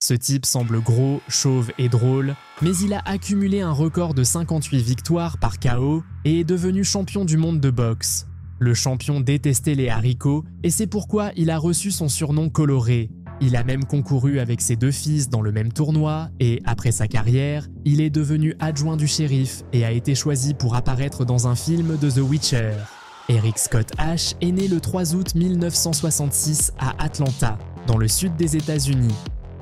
Ce type semble gros, chauve et drôle, mais il a accumulé un record de 58 victoires par KO et est devenu champion du monde de boxe. Le champion détestait les haricots et c'est pourquoi il a reçu son surnom coloré. Il a même concouru avec ses deux fils dans le même tournoi et, après sa carrière, il est devenu adjoint du shérif et a été choisi pour apparaître dans un film de The Witcher. Eric Scott Ashe est né le 3 août 1966 à Atlanta, dans le sud des États-Unis.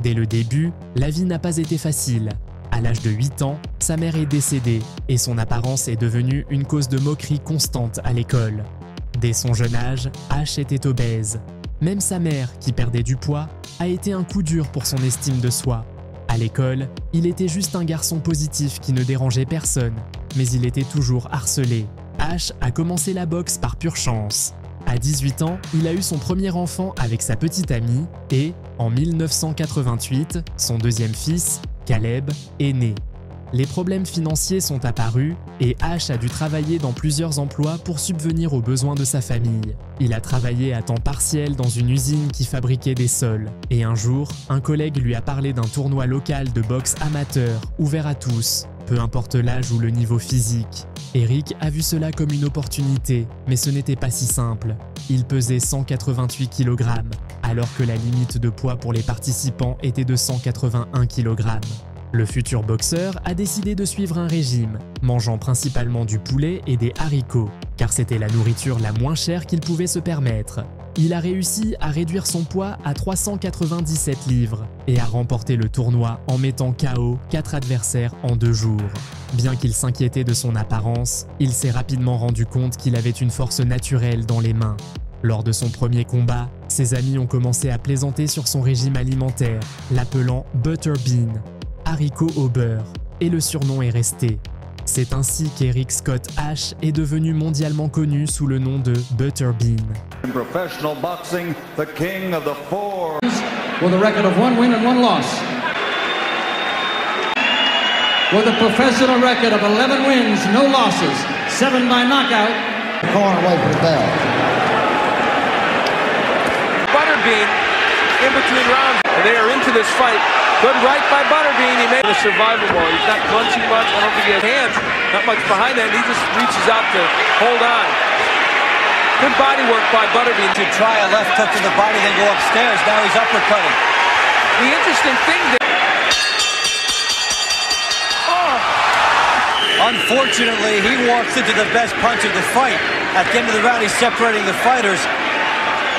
Dès le début, la vie n'a pas été facile. À l'âge de 8 ans, sa mère est décédée et son apparence est devenue une cause de moquerie constante à l'école. Dès son jeune âge, Ashe était obèse. Même sa mère, qui perdait du poids, a été un coup dur pour son estime de soi. À l'école, il était juste un garçon positif qui ne dérangeait personne, mais il était toujours harcelé. Ashe a commencé la boxe par pure chance. À 18 ans, il a eu son premier enfant avec sa petite amie et, en 1988, son deuxième fils, Caleb, est né. Les problèmes financiers sont apparus et Ashe a dû travailler dans plusieurs emplois pour subvenir aux besoins de sa famille. Il a travaillé à temps partiel dans une usine qui fabriquait des sols. Et un jour, un collègue lui a parlé d'un tournoi local de boxe amateur, ouvert à tous, peu importe l'âge ou le niveau physique. Eric a vu cela comme une opportunité, mais ce n'était pas si simple. Il pesait 188 kg, alors que la limite de poids pour les participants était de 181 kg. Le futur boxeur a décidé de suivre un régime, mangeant principalement du poulet et des haricots, car c'était la nourriture la moins chère qu'il pouvait se permettre. Il a réussi à réduire son poids à 397 livres et à remporter le tournoi en mettant KO 4 adversaires en 2 jours. Bien qu'il s'inquiétait de son apparence, il s'est rapidement rendu compte qu'il avait une force naturelle dans les mains. Lors de son premier combat, ses amis ont commencé à plaisanter sur son régime alimentaire, l'appelant Butterbean, haricots au beurre, et le surnom est resté. C'est ainsi qu'Eric Scott Ashe est devenu mondialement connu sous le nom de Butterbean. In professional boxing, the king of the four. With a record of 1 win and 1 loss. With a professional record of 11 wins, no losses, 7 by knockout. Corner away from the bell. Butterbean in between rounds. They are into this fight. Good right by Butterbean. He made a survival ball. He's not punching much. I don't think he has hands. Not much behind that. He just reaches out to hold on. Good body work by Butterbean. To try a left hook to the body, then go upstairs. Now he's uppercutting. The interesting thing that... Unfortunately, he walks into the best punch of the fight. At the end of the round, he's separating the fighters.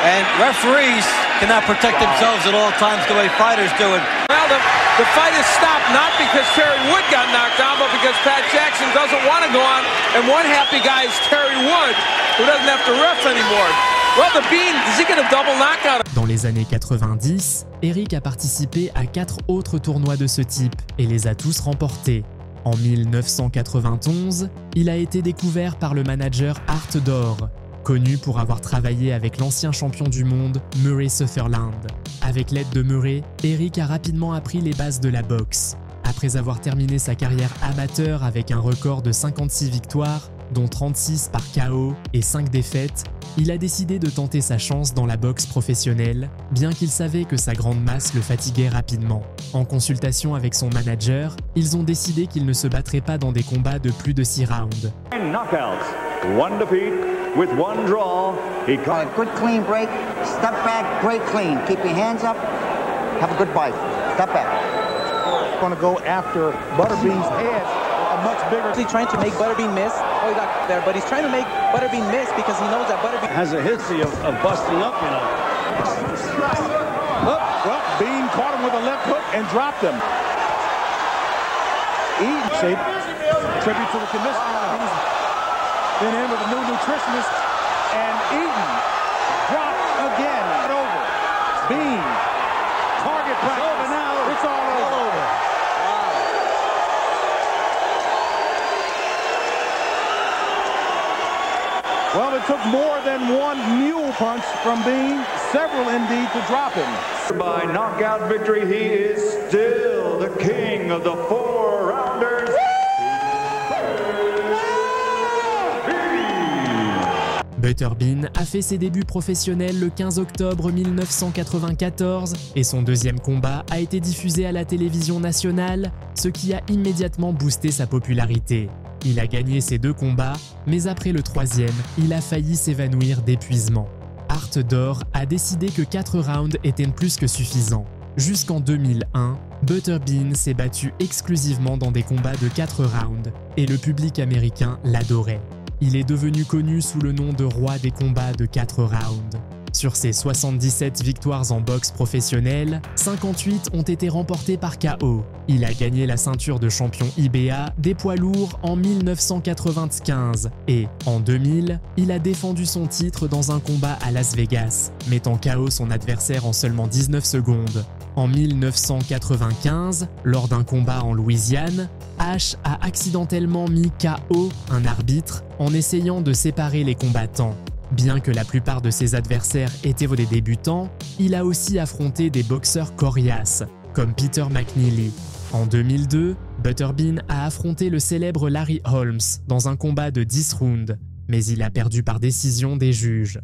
And referees cannot protect themselves at all times the way fighters do it. Well, the fight is stopped not because Terry Wood got knocked down, but because Pat Jackson doesn't want to go on. And one happy guy is Terry Wood, who doesn't have to ref anymore. Well, the Bean, is he going to double knockout? Dans les années 90, Eric a participé à 4 autres tournois de ce type et les a tous remportés. En 1991, il a été découvert par le manager Art D'Or, connu pour avoir travaillé avec l'ancien champion du monde Murray Sutherland. Avec l'aide de Murray, Eric a rapidement appris les bases de la boxe. Après avoir terminé sa carrière amateur avec un record de 56 victoires, dont 36 par KO et 5 défaites, il a décidé de tenter sa chance dans la boxe professionnelle, bien qu'il savait que sa grande masse le fatiguait rapidement. En consultation avec son manager, ils ont décidé qu'il ne se battrait pas dans des combats de plus de 6 rounds. Knockouts, 1 defeat with 1 draw. He got A good clean break, step back, break clean. Keep your hands up, have a good bite. Step back. Going to go after Butterbean's head. A much bigger. He's trying to make Butterbean miss. Oh, he got there, but he's trying to make Butterbean miss because he knows that Butterbean Has a history of busting up, you know. Well, Bean caught him with a left hook and dropped him. Eaton shape. Tribute to the commissioner. He's been in with a new nutritionist. And Eaton dropped again. Over. Bean. Target practice. It's over now. It's all over. Well, it took more than 1 mule punch from Bean, several indeed, to drop him. by knockout victory. He is still the king of the 4-rounders. Butterbean a fait ses débuts professionnels le 15 octobre 1994 et son deuxième combat a été diffusé à la télévision nationale, ce qui a immédiatement boosté sa popularité. Il a gagné ses 2 combats, mais après le troisième, il a failli s'évanouir d'épuisement. Art d'Or a décidé que 4 rounds étaient plus que suffisants. Jusqu'en 2001, Butterbean s'est battu exclusivement dans des combats de 4 rounds et le public américain l'adorait. Il est devenu connu sous le nom de roi des combats de 4 rounds. Sur ses 77 victoires en boxe professionnelle, 58 ont été remportées par KO. Il a gagné la ceinture de champion IBA des poids lourds en 1995 et, en 2000, il a défendu son titre dans un combat à Las Vegas, mettant KO son adversaire en seulement 19 secondes. En 1995, lors d'un combat en Louisiane, Ash a accidentellement mis KO un arbitre en essayant de séparer les combattants. Bien que la plupart de ses adversaires étaient des débutants, il a aussi affronté des boxeurs coriaces, comme Peter McNeely. En 2002, Butterbean a affronté le célèbre Larry Holmes dans un combat de 10 rounds, mais il a perdu par décision des juges.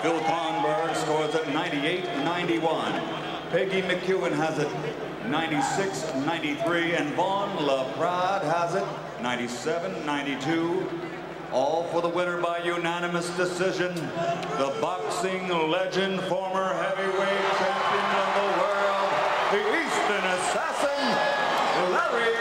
Bill Conberg scores at 98-91. Peggy McEwen has it 96-93, and Vaughn LaPrade has it 97-92. All for the winner by unanimous decision, the boxing legend, former heavyweight champion of the world, the Eastern Assassin, Larry.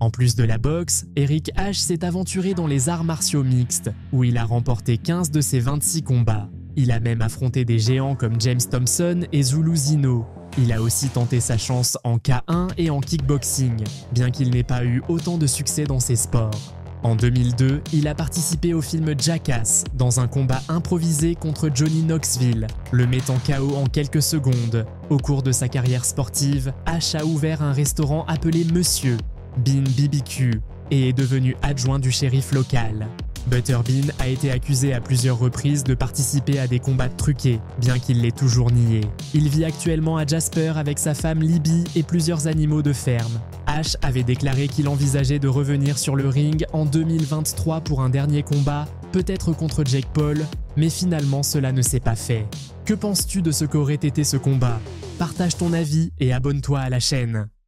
En plus de la boxe, Eric Ash s'est aventuré dans les arts martiaux mixtes, où il a remporté 15 de ses 26 combats. Il a même affronté des géants comme James Thompson et Zulu Zino. Il a aussi tenté sa chance en K1 et en kickboxing, bien qu'il n'ait pas eu autant de succès dans ces sports. En 2002, il a participé au film Jackass, dans un combat improvisé contre Johnny Knoxville, le mettant KO en quelques secondes. Au cours de sa carrière sportive, Ash a ouvert un restaurant appelé Monsieur Bean BBQ et est devenu adjoint du shérif local. Butterbean a été accusé à plusieurs reprises de participer à des combats truqués, bien qu'il l'ait toujours nié. Il vit actuellement à Jasper avec sa femme Libby et plusieurs animaux de ferme. Ash avait déclaré qu'il envisageait de revenir sur le ring en 2023 pour un dernier combat, peut-être contre Jake Paul, mais finalement cela ne s'est pas fait. Que penses-tu de ce qu'aurait été ce combat? Partage ton avis et abonne-toi à la chaîne.